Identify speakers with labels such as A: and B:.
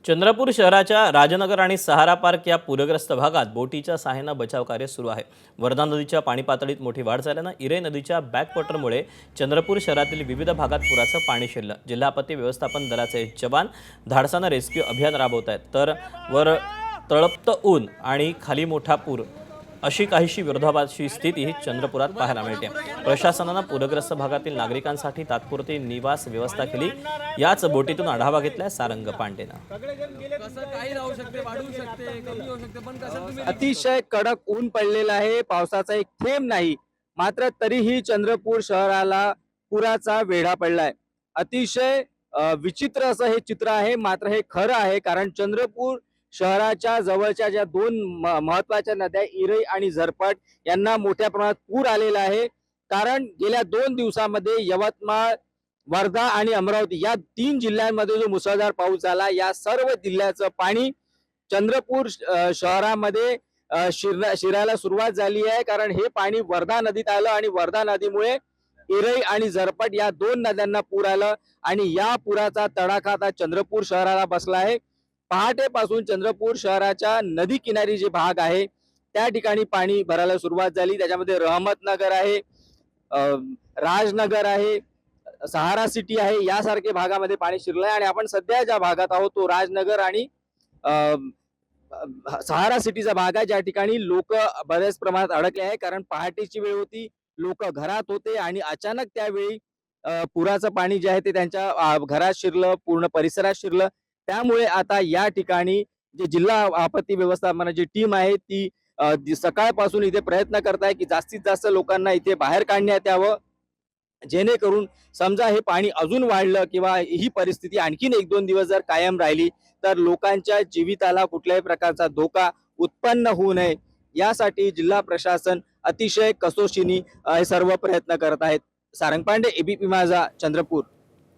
A: चंद्रपूर शहराच्या राजनगर आणि सहारा पार्क या पूरग्रस्त भागात बोटीच्या सहाय्यानं बचाव कार्य सुरू आहे। वर्धा नदीच्या पाणी पातळीत मोठी वाढ झाल्यानं इरे नदीच्या बॅकवॉटरमुळे चंद्रपूर शहरातील विविध भागात पुराचं पाणी शिरलं। जिल्हा आपत्ती व्यवस्थापन दलाचे जवान धाडसानं रेस्क्यू अभियान राबवत आहेत, तर वर तळपतं ऊन आणि खाली मोठा पूर अशी काहीशी विरोधाभासी स्थिती चंद्रपुरात पाहायला मिळते। प्रशासनानं पूरग्रस्त भागातील नागरिकांसाठी तात्पुरती निवास व्यवस्था केली। याच बोटीतून आढावा घेतलाय सारंग पांडेनं।
B: अतिशय कडक ऊन पडलेलं आहे, पावसाचा एक थेंब नाही, मात्र तरीही चंद्रपूर शहराला पुराचा वेढा पडलाय। अतिशय विचित्र असं हे चित्र आहे, मात्र हे खरं आहे, कारण चंद्रपूर शहराच्या जवळच्या ज्या दोन महत्वाच्या नद्या इरई आणि झरपट यांना मोठ्या प्रमाणात पूर आलेला आहे। कारण गेल्या 2 दिवसांमध्ये यवतमाळ, वर्धा आणि अमरावती या 3 जिल्ह्यांमध्ये जो मुसळधार पाऊस झाला, या सर्व जिल्ह्याचं पाणी चंद्रपूर शहरामध्ये शिरायला सुरुवात झाली आहे। कारण हे पाणी वर्धा नदीत आलं आणि वर्धा नदीमुळे इरई आणि झरपट या 2 नद्यांना पूर आलं आणि या पुराचा तडाखा आता चंद्रपूर शहराला बसला आहे। पहाटेपासून चंद्रपूर शहराच्या नदी किनारी जे भाग आहे त्या ठिकाणी पाणी भरायला सुरुवात झाली। त्याच्यामध्ये रहमतनगर आहे, राजनगर आहे, सहारा सिटी आहे, यासारखे भागामध्ये पाणी शिरलंय। आणि आपण सध्या ज्या भागात आहोत तो राजनगर आणि सहारा सिटीचा भाग आहे, ज्या ठिकाणी लोक बऱ्याच प्रमाणात अडकले आहे। कारण पहाटेची वेळ होती, लोक घरात होते आणि अचानक त्यावेळी पुराचं पाणी जे आहे ते त्यांच्या घरात शिरलं, पूर्ण परिसरात शिरलं। त्यामुळे आता या ठिकाणी जे जिल्हा आपत्ती व्यवस्थापनाची टीम आहे ती सकाळपासून इथे प्रयत्न करत आहे की जास्तीत जास्त लोकांना इथे बाहेर काढण्यात यावं, जेणेकरून समजा हे पाणी अजून वाढलं किंवा ही परिस्थिती आणखीन 1-2 दिवस जर कायम राहिली तर लोकांच्या जीविताला कुठल्याही प्रकारचा धोका उत्पन्न होऊ नये, यासाठी जिल्हा प्रशासन अतिशय कसोशीने हे सर्व प्रयत्न करत आहेत। सारंग पांडे, एबीपी माझा, चंद्रपूर।